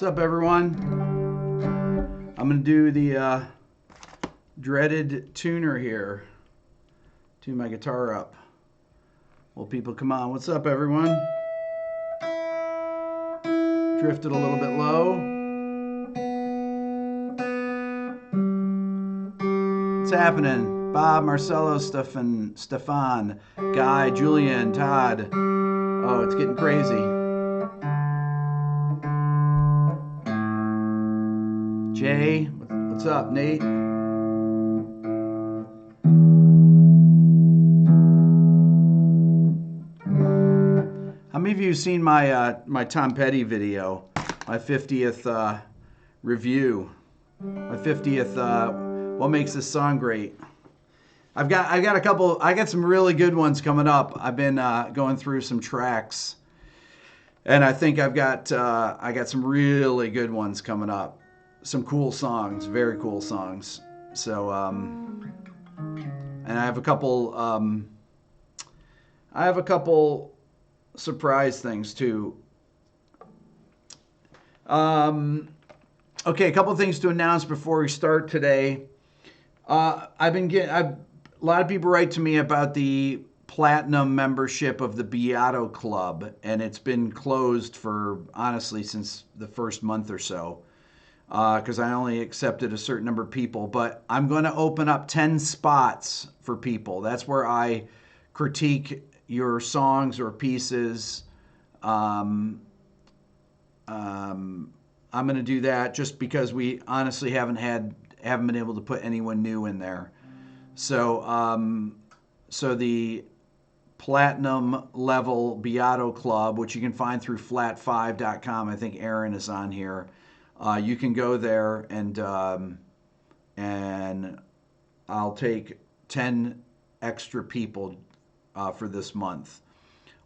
What's up, everyone? I'm going to do the dreaded tuner here. Tune my guitar up. Well, people, come on. What's up, everyone? Drifted a little bit low. What's happening? Bob, Marcelo, Stefan, Guy, Julian, Todd. Oh, it's getting crazy. Jay, what's up? Nate? How many of you have seen my my Tom Petty video, my 50th review, my 50th what makes this song great? I got some really good ones coming up. I've been going through some tracks, and I think I got some really good ones coming up. Some cool songs, very cool songs. So, and I have a couple surprise things too. Okay, a couple things to announce before we start today. A lot of people write to me about the platinum membership of the Beato Club, and it's been closed for, honestly, since the first month or so. Because I only accepted a certain number of people, but I'm going to open up 10 spots for people. That's where I critique your songs or pieces. I'm going to do that just because we honestly haven't been able to put anyone new in there. So, so the platinum level Beato Club, which you can find through flat5.com. I think Aaron is on here. You can go there and I'll take 10 extra people for this month.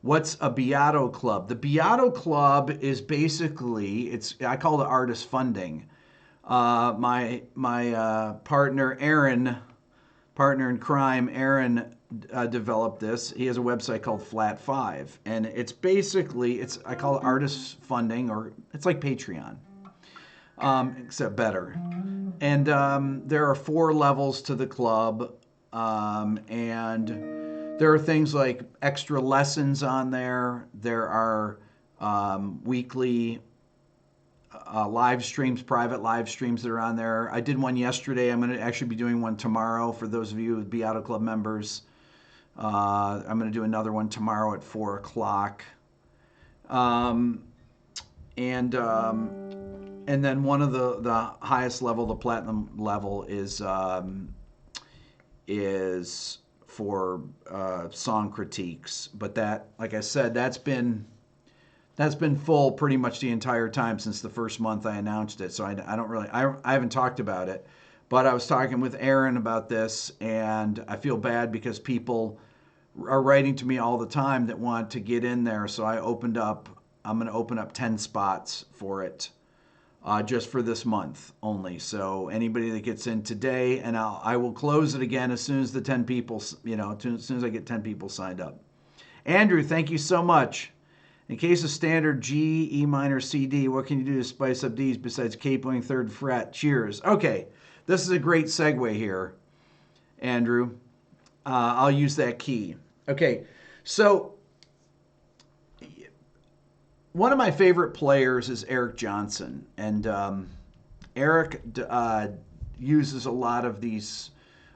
What's a Beato Club? The Beato Club is basically, I call it artist funding. My partner Aaron, partner in crime, Aaron developed this. He has a website called Flat 5, and it's basically I call it artist funding, or it's like Patreon. Except better. And there are 4 levels to the club, and there are things like extra lessons on there. There are weekly live streams, private live streams that are on there. I did one yesterday. I'm going to actually be doing one tomorrow for those of you with Beato Club members. I'm going to do another one tomorrow at 4 o'clock. And then one of the highest level, the platinum level, is for song critiques. But that, like I said, that's been full pretty much the entire time since the first month I announced it. So I haven't talked about it. But I was talking with Aaron about this, and I feel bad because people are writing to me all the time that want to get in there. So I'm going to open up 10 spots for it. Just for this month only. So anybody that gets in today, and I will close it again as soon as the 10 people, as soon as I get 10 people signed up. Andrew, thank you so much. In case of standard G, E minor, C, D, what can you do to spice up these besides capoing 3rd fret? Cheers. Okay, this is a great segue here, Andrew. I'll use that key. Okay, so one of my favorite players is Eric Johnson, and Eric uses a lot of these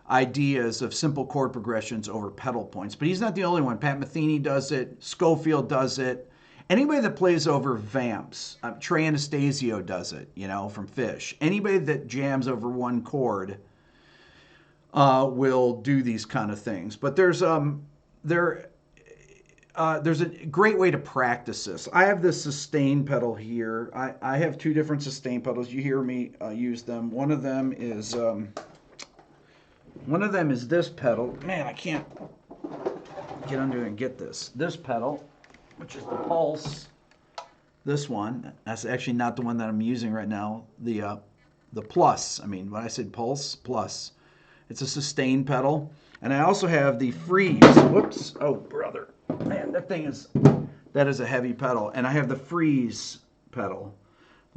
ideas of simple chord progressions over pedal points, but he's not the only one. Pat Metheny does it, Schofield does it, anybody that plays over vamps, Trey Anastasio does it, from Fish. Anybody that jams over one chord will do these kind of things, but there's a great way to practice this. I have this sustain pedal here. I have 2 different sustain pedals. You hear me use them. One of them is this pedal. Man, I can't get under and get this. This pedal, which is the Pulse. This one. That's actually not the one that I'm using right now. The Plus. I mean, when I said Pulse, Plus. It's a sustain pedal. And I also have the Freeze. Whoops. Oh, brother. Man, that is a heavy pedal. And I have the Freeze pedal.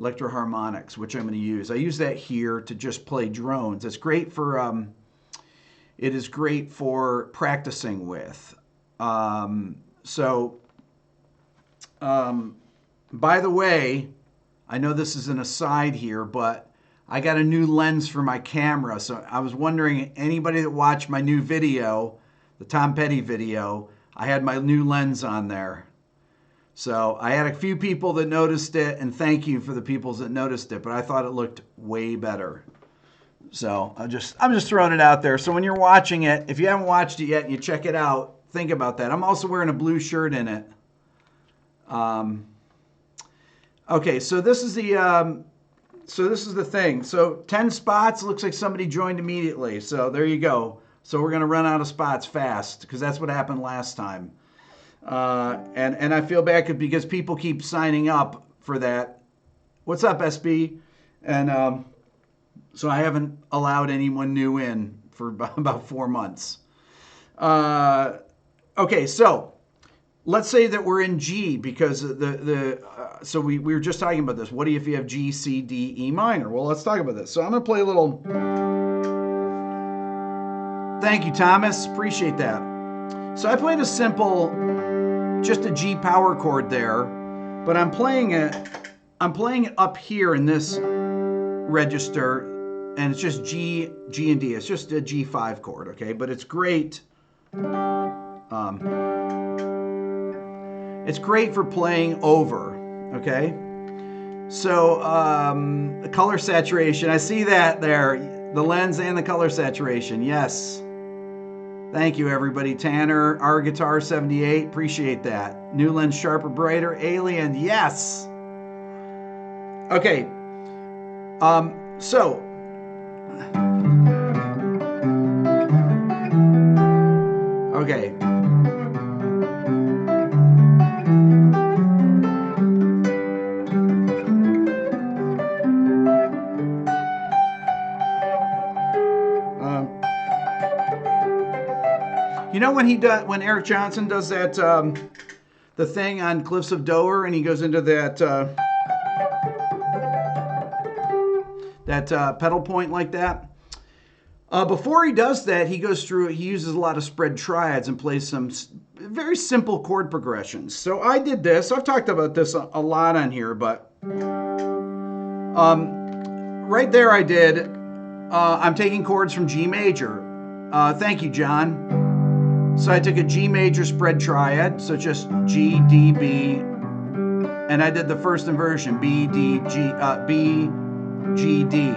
electroharmonics, which I'm going to use. I use that here to just play drones. It's great for, it is great for practicing with. By the way, I know this is an aside here, but I got a new lens for my camera. So I was wondering, anybody that watched my new video, the Tom Petty video, I had my new lens on there. So I had a few people that noticed it, and thank you for the people that noticed it, but I thought it looked way better. So I'm just throwing it out there. So when you're watching it, if you haven't watched it yet and you check it out, think about that. I'm also wearing a blue shirt in it. Okay, so this is the thing. So 10 spots, looks like somebody joined immediately. So there you go. So we're going to run out of spots fast because that's what happened last time. And I feel bad because people keep signing up for that. What's up, SB? And so I haven't allowed anyone new in for about 4 months. Okay, so let's say that we're in G because so we were just talking about this. What do you if you have G, C, D, E minor? Well, let's talk about this. So I'm going to play a little. Thank you, Thomas. Appreciate that. So I played a simple, just a G power chord there, but I'm playing it up here in this register, and it's just G, and D. It's just a G5 chord, okay? But it's great. It's great for playing over, okay? So the color saturation, I see that there, the lens and the color saturation, yes. Thank you, everybody. Tanner, our guitar 78, appreciate that. New lens, sharper, brighter, alien, yes. Okay, so. Okay. You know when Eric Johnson does that, the thing on Cliffs of Dover, and he goes into that pedal point like that? Before he does that, he goes through, he uses a lot of spread triads and plays some very simple chord progressions. So I did this. I've talked about this a lot on here, but right there I did, I'm taking chords from G major. Thank you, John. So I took a G major spread triad, so just G, D, B, and I did the first inversion, B, D, G, B, G, D.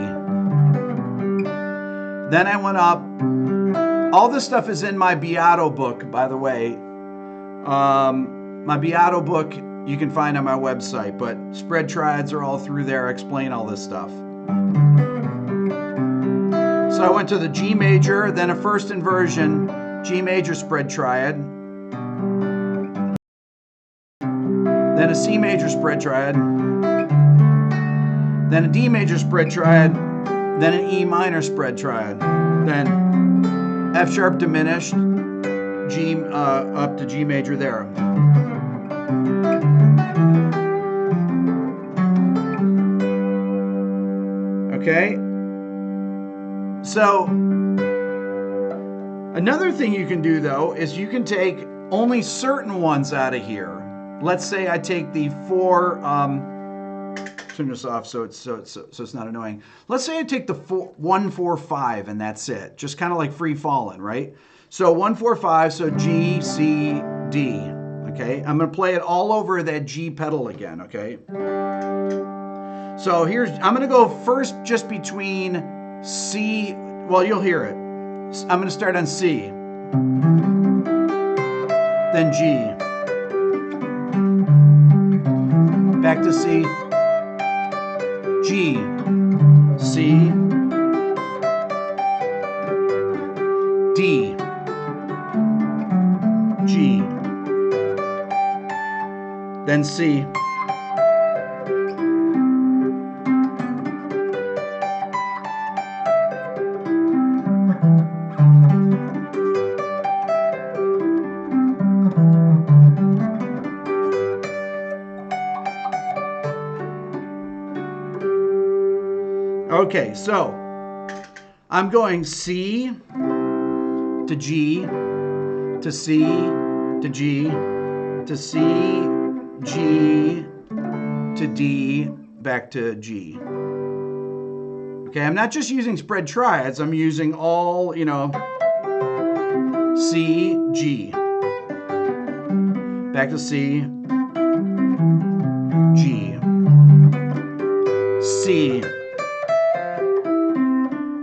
Then I went up. All this stuff is in my Beato book, by the way. My Beato book you can find on my website, but spread triads are all through there. I explain all this stuff. So I went to the G major, then a first inversion, G major spread triad, then a C major spread triad, then a D major spread triad, then an E minor spread triad, then F sharp diminished, G up to G major there. Okay, so another thing you can do though is you can take only certain ones out of here. Let's say I take the four. Turn this off so it's not annoying. Let's say I take the 1, 4, 5 and that's it. Just kind of like free falling, right? So 1, 4, 5. So G, C, D. Okay, I'm gonna play it all over that G pedal again. Okay. So I'm gonna go first just between C. Well, you'll hear it. I'm gonna start on C. Then G. Back to C. G, C, D, G, then C, Okay, so I'm going C to G to C to G to C, G to D, back to G. Okay, I'm not just using spread triads, I'm using all, you know, C, G. Back to C, G, C.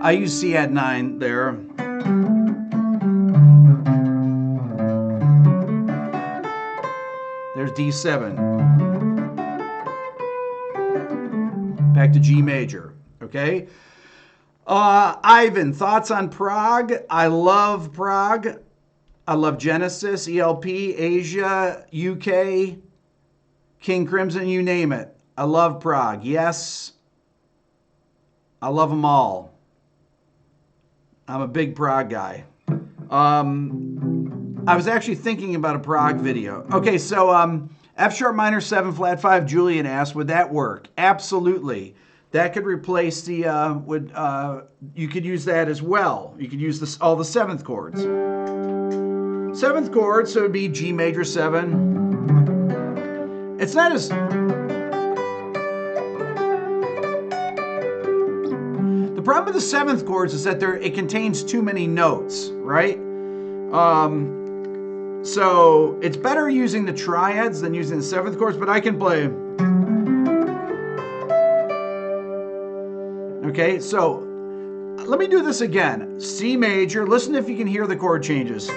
I use C add 9 there. There's D7. Back to G major, okay? Ivan, thoughts on Prague? I love Prague. I love Genesis, ELP, Asia, UK, King Crimson, you name it. I love Prague. Yes, I love them all. I'm a big Prague guy. I was actually thinking about a Prague video. Okay, so F sharp minor 7 flat 5. Julian asked, would that work? Absolutely. That could replace the you could use that as well. You could use this all the 7th chords. 7th chord, so it would be G major 7. It's not as the problem with the 7th chords is that it contains too many notes, right? So it's better using the triads than using the 7th chords, but I can play. Okay, so let me do this again. C major, listen if you can hear the chord changes.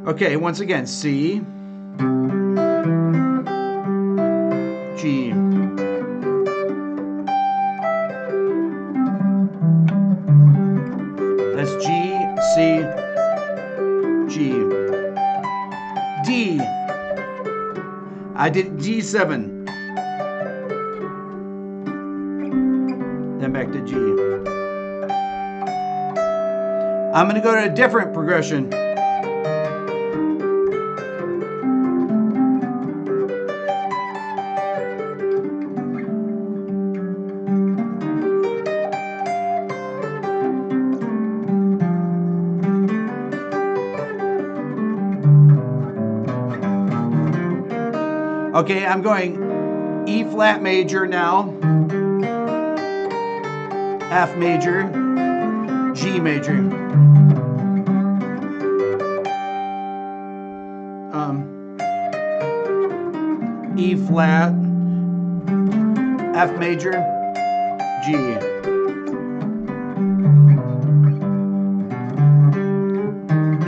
Okay, once again, C, G, that's G, C, G, D, I did G7, then back to G. I'm going to go to a different progression. Okay, I'm going E flat major now, F major, G major, E flat, F major, G,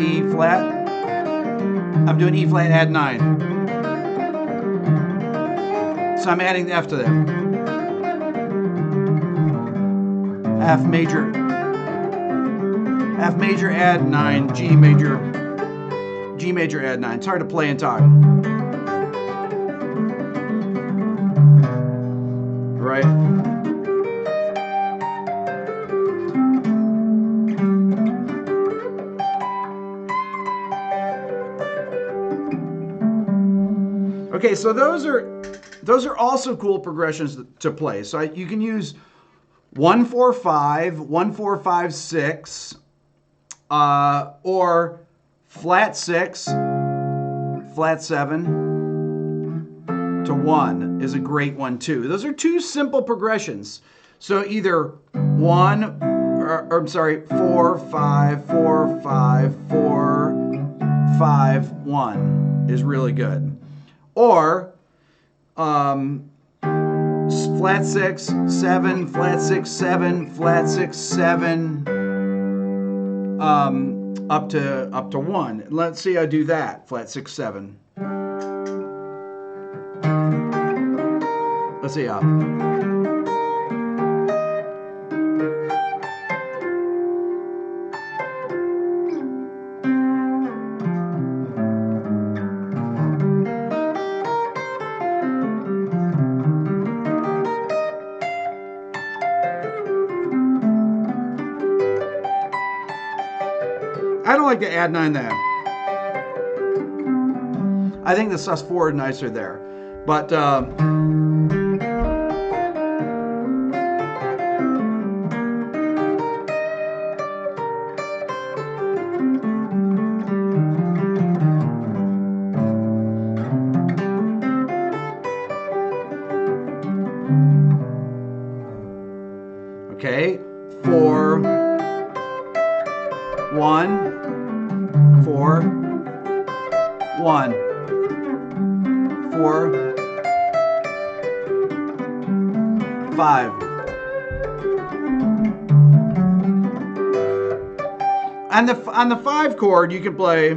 E flat, I'm doing E flat add 9. So I'm adding the F to that. F major add 9, G major add 9. It's hard to play and talk. Right? Okay, so those are also cool progressions to play. So you can use 1 4 5, 1 4 5 6, or flat 6, flat 7 to 1 is a great one too. Those are two simple progressions. So either 4 5 4 5 4 5 1 is really good. Or flat 6 7, flat 6 7, flat 6 7, up to 1. Let's see how I do that. Flat 6 7. Let's see how. I don't like to add 9 that. I think the sus4 is nicer there. But okay, 4, 1, 4, 1, 4, 5. On the 5 chord, you can play.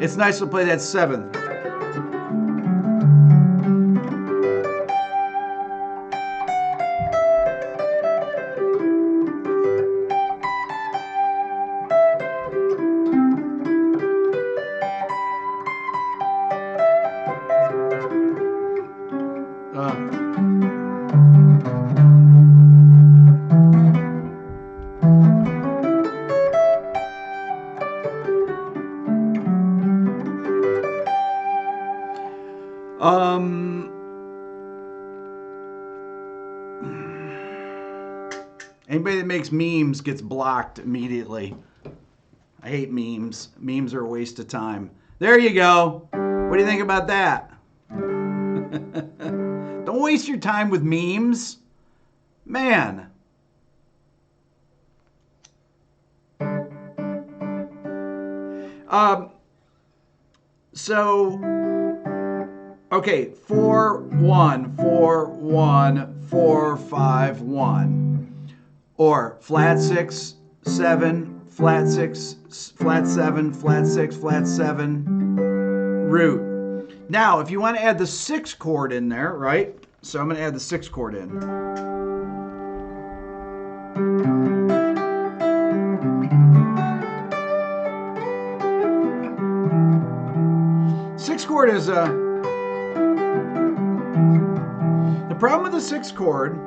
It's nice to play that 7th. Anybody that makes memes gets blocked immediately. I hate memes. Memes are a waste of time. There you go. What do you think about that? Don't waste your time with memes. Man. Okay, 4, 1, 4, 1, 4, 5, 1. Or flat 6, 7, flat 6, flat 7, flat 6, flat 7, root. Now, if you want to add the 6 chord in there, right? So I'm going to add the 6 chord in. Sixth chord is the problem with the 6th chord.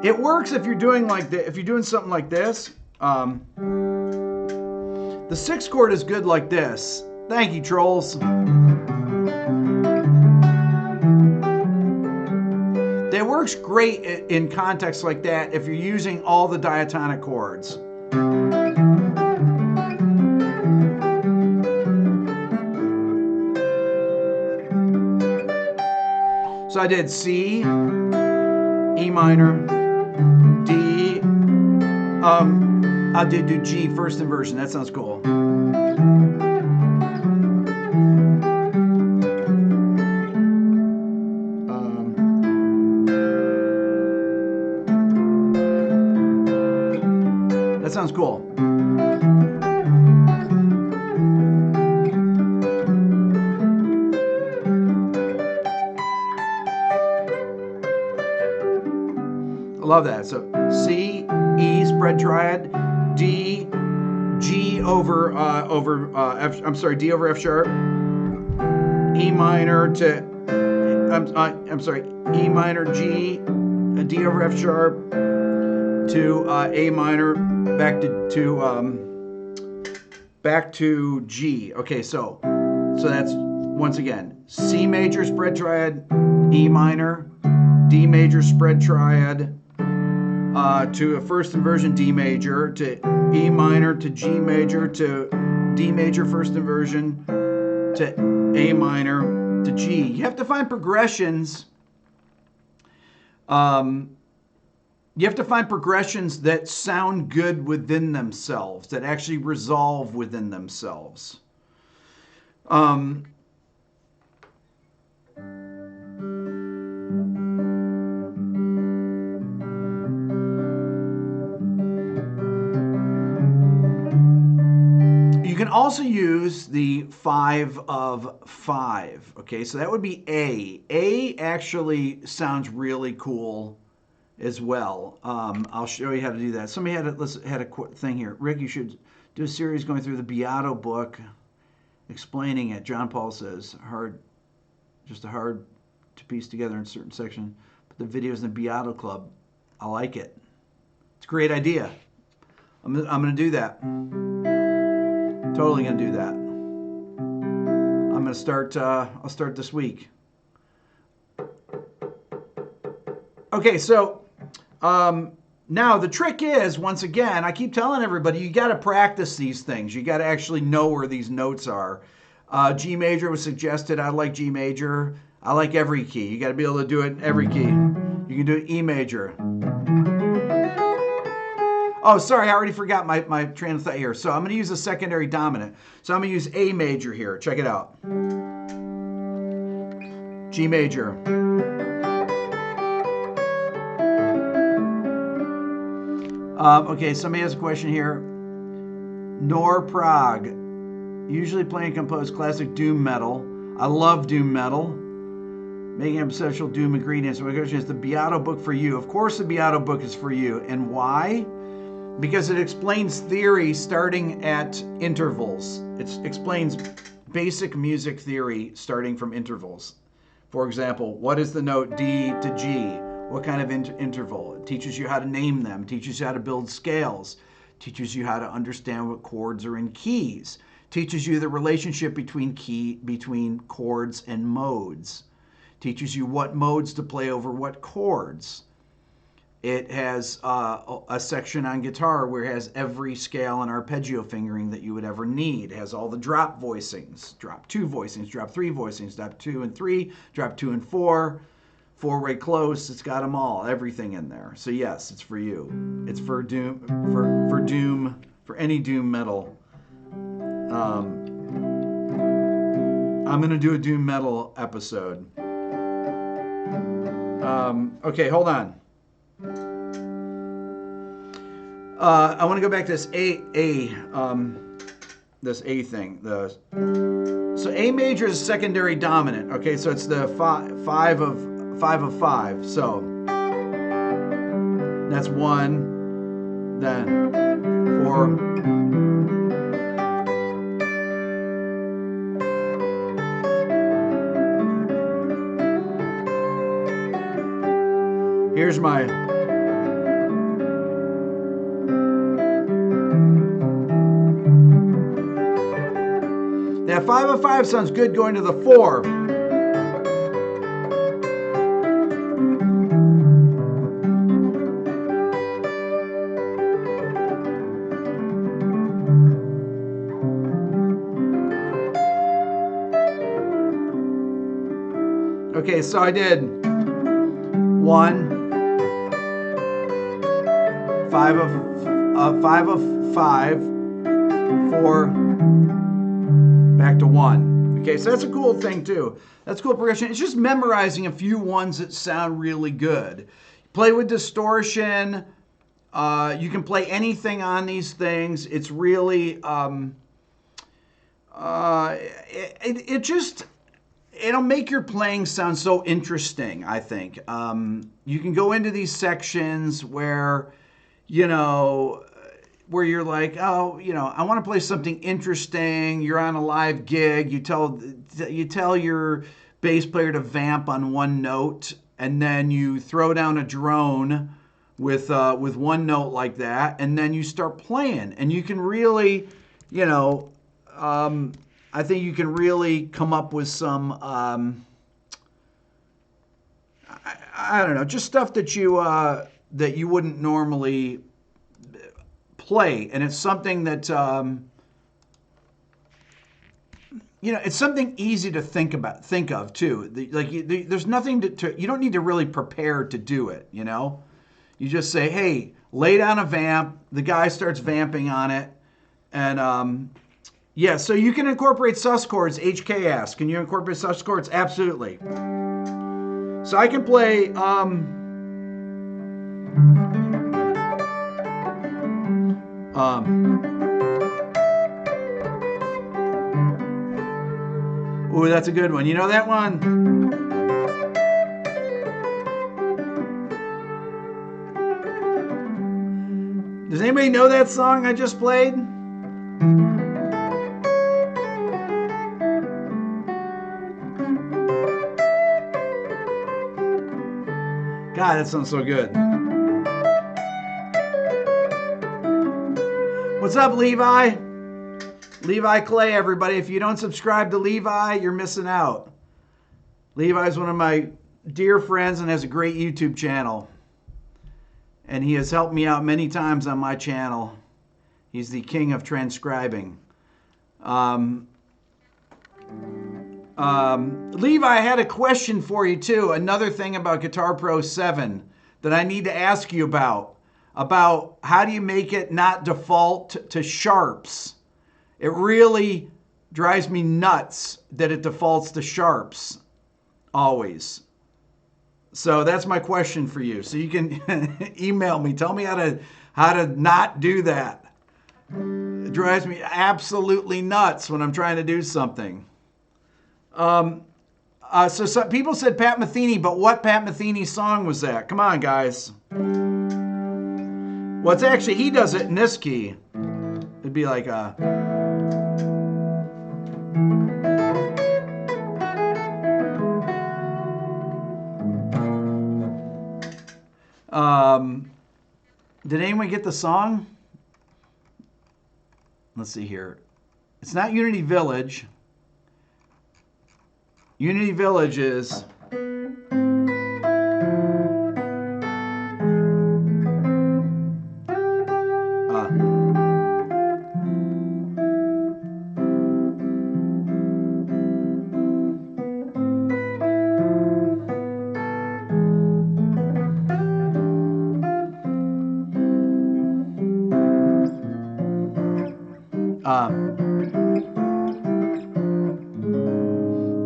It works if you're doing if you're doing something like this. The 6th chord is good like this. Thank you, trolls. It works great in context like that if you're using all the diatonic chords. So I did C, E minor, D, I did do G first inversion. That sounds cool. That sounds cool. Love that. So C, E, spread triad, D, G over F. I'm sorry, D over F sharp, E minor to I'm sorry, E minor, G, D over F sharp to A minor, back to G. Okay, so that's once again C major spread triad, E minor, D major spread triad. To a first inversion D major, to E minor, to G major, to D major first inversion, to A minor, to G. You have to find progressions. You have to find progressions that sound good within themselves, that actually resolve within themselves. You can also use the 5 of 5. Okay, so that would be A. A actually sounds really cool as well. I'll show you how to do that. Somebody had a thing here. Rick, you should do a series going through the Beato book, explaining it. John Paul says, hard to piece together in certain section. But the videos in the Beato Club, I like it. It's a great idea. I'm going to do that. Totally going to do that. I'm going to start, I'll start this week. Okay, so now the trick is, once again, I keep telling everybody, you got to practice these things. You got to actually know where these notes are. G major was suggested. I like G major. I like every key. You got to be able to do it in every key. You can do E major. Oh, sorry, I already forgot my train of thought here. So I'm going to use a secondary dominant. So I'm going to use A major here. Check it out. G major. Okay, somebody has a question here. Nor Prague. Usually play and compose classic doom metal. I love doom metal. Making essential doom ingredients. My question is the Beato book for you. Of course the Beato book is for you. And why? Because it explains theory starting at intervals. It explains basic music theory starting from intervals. For example, what is the note D to G? What kind of interval? It teaches you how to name them, teaches you how to build scales, teaches you how to understand what chords are in keys, teaches you the relationship between chords and modes, teaches you what modes to play over what chords. It has a section on guitar where it has every scale and arpeggio fingering that you would ever need. It has all the drop voicings, drop 2 voicings, drop 3 voicings, drop 2 and 3, drop 2 and 4, 4-way close. It's got them all, everything in there. So yes, it's for you. It's for doom, for doom, for any doom metal. I'm gonna do a doom metal episode. Okay, hold on. I want to go back to this this A thing. So A major is secondary dominant. Okay, so it's the 5 of 5. So that's 1, then 4. Here's my that 5 of 5 sounds good going to the 4. Okay, so I did 1, 5 of 5, 4, back to 1. Okay, so that's a cool thing too. That's cool progression. It's just memorizing a few ones that sound really good. Play with distortion. You can play anything on these things. It's really it'll make your playing sound so interesting, I think. You can go into these sections where, where you're like, oh, I want to play something interesting. You're on a live gig. You tell your bass player to vamp on one note, and then you throw down a drone with one note like that, and then you start playing. And you can really, I think you can really come up with some, I don't know, just stuff that you wouldn't normally play, and it's something that it's something easy to think of too. There's nothing to you don't need to really prepare to do it. You just say, hey, lay down a vamp. The guy starts vamping on it, and yeah. So you can incorporate sus chords. HK asks, can you incorporate sus chords? Absolutely. So I can play. Ooh, that's a good one. You know that one? Does anybody know that song I just played? God, that sounds so good. What's up, Levi? Levi Clay, everybody. If you don't subscribe to Levi, you're missing out. Levi's one of my dear friends and has a great YouTube channel. And he has helped me out many times on my channel. He's the king of transcribing. Levi, I had a question for you too. Another thing about Guitar Pro 7 that I need to ask you about how do you make it not default to sharps? It really drives me nuts that it defaults to sharps always. So that's my question for you. So you can email me. Tell me how to not do that. It drives me absolutely nuts when I'm trying to do something. So some people said Pat Metheny, but what Pat Metheny song was that? Come on, guys. Well, it's actually, he does it in this key. It'd be like a... did anyone get the song? Let's see here. It's not Unity Village. Unity Village is...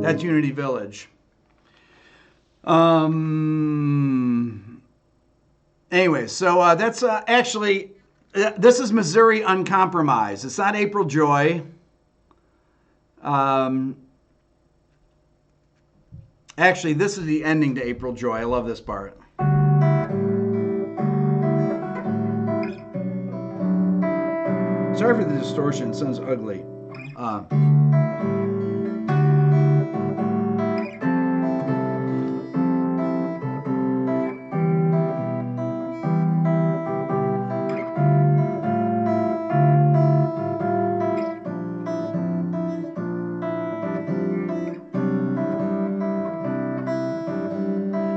that's Unity Village. Anyway, so that's actually, this is Missouri Uncompromised. It's not April Joy. Actually, this is the ending to April Joy. I love this part. Sorry for the distortion. It sounds ugly.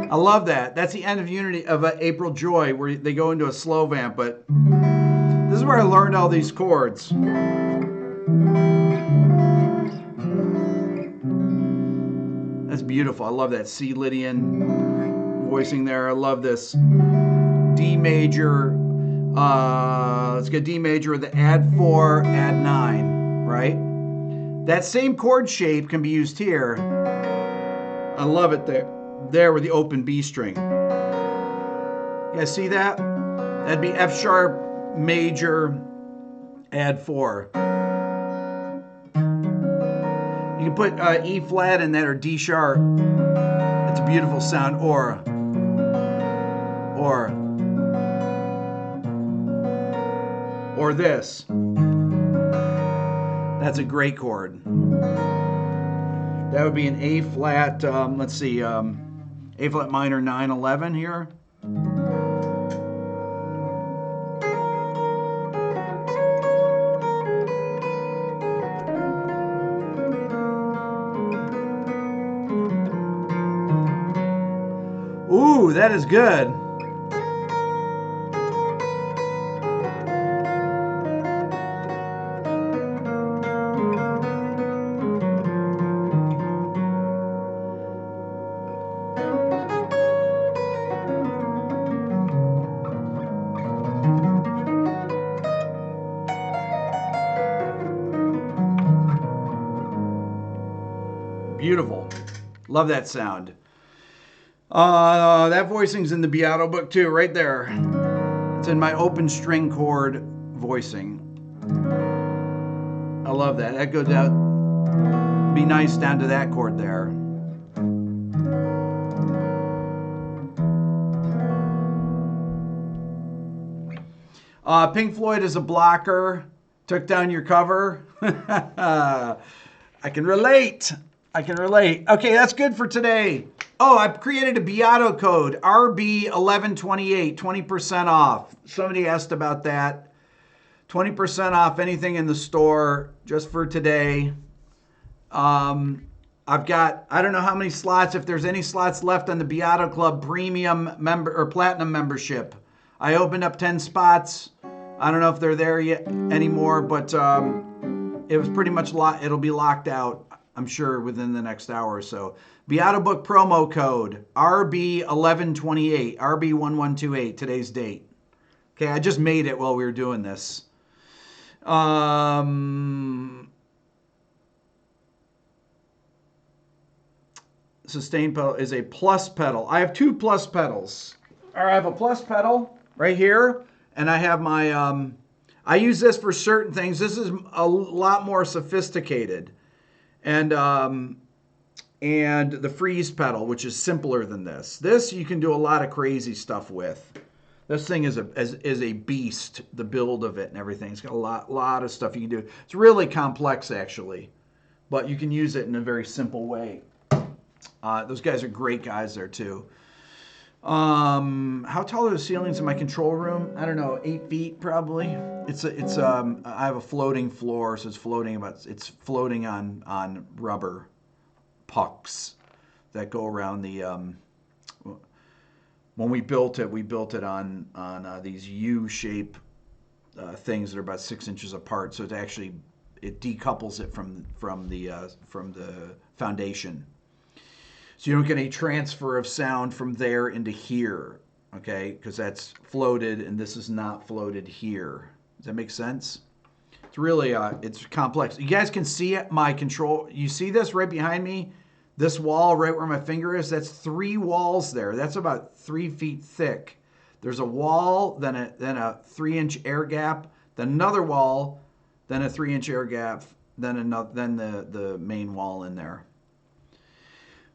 I love that. That's the end of Unity of April Joy, where they go into a slow vamp. But this is where I learned all these chords. That's beautiful. I love that C Lydian voicing there. I love this D major. Let's get D major with the add 4, add 9, right? That same chord shape can be used here. I love it there with the open B string. You guys see that? That'd be F sharp major, add 4. You can put E flat in that or D sharp. That's a beautiful sound. Or this. That's a great chord. That would be an A flat, let's see, A flat minor 9/11 here. Ooh, that is good. Beautiful. Love that sound. That voicing's in the Beato book too, right there. It's in my open string chord voicing. I love that. That goes out, be nice down to that chord there. Pink Floyd is a blocker. Took down your cover. I can relate. I can relate. Okay, that's good for today. Oh, I've created a Beato code, RB1128, 20% off. Somebody asked about that. 20% off anything in the store just for today. I've got, I don't know how many slots, if there's any slots left on the Beato Club premium member or platinum membership. I opened up 10 spots. I don't know if they're there yet anymore, but it was pretty much it'll be locked out, I'm sure, within the next hour or so. Beato Book promo code RB1128, RB1128, today's date. Okay, I just made it while we were doing this. Sustain pedal is a plus pedal. I have two plus pedals. I have a plus pedal right here, and I have my, I use this for certain things. This is a lot more sophisticated. And the freeze pedal, which is simpler than this. This you can do a lot of crazy stuff with. This thing is a beast, the build of it and everything. It's got a lot of stuff you can do. It's really complex, actually, but you can use it in a very simple way. Those guys are great guys there, too. How tall are the ceilings in my control room? I don't know, 8 feet probably. I have a floating floor, so it's floating on rubber pucks that go around the. When we built it on these U-shape things that are about 6 inches apart. So it decouples it from the foundation. So you don't get any transfer of sound from there into here, okay? Because that's floated and this is not floated here. Does that make sense? It's really, it's complex. You guys can see my control. You see this right behind me? This wall right where my finger is? That's 3 walls there. That's about 3 feet thick. There's a wall, then a 3-inch air gap, then another wall, then a 3-inch air gap, then the main wall in there.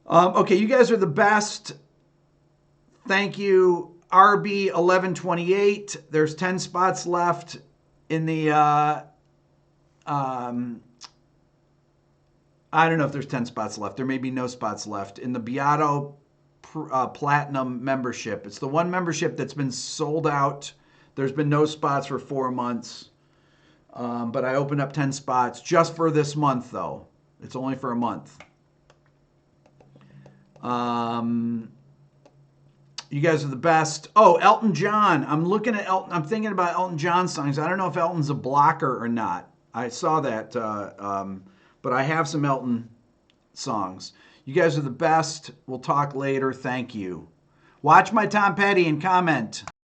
Okay, you guys are the best. Thank you. RB1128. There's 10 spots left in the, I don't know if there's 10 spots left. There may be no spots left in the Beato Platinum membership. It's the one membership that's been sold out. There's been no spots for 4 months. But I opened up 10 spots just for this month, though. It's only for a month. You guys are the best. Oh, Elton John. I'm looking at Elton. I'm thinking about Elton John songs. I don't know if Elton's a blocker or not. I saw that, but I have some Elton songs. You guys are the best. We'll talk later. Thank you. Watch my Tom Petty and comment.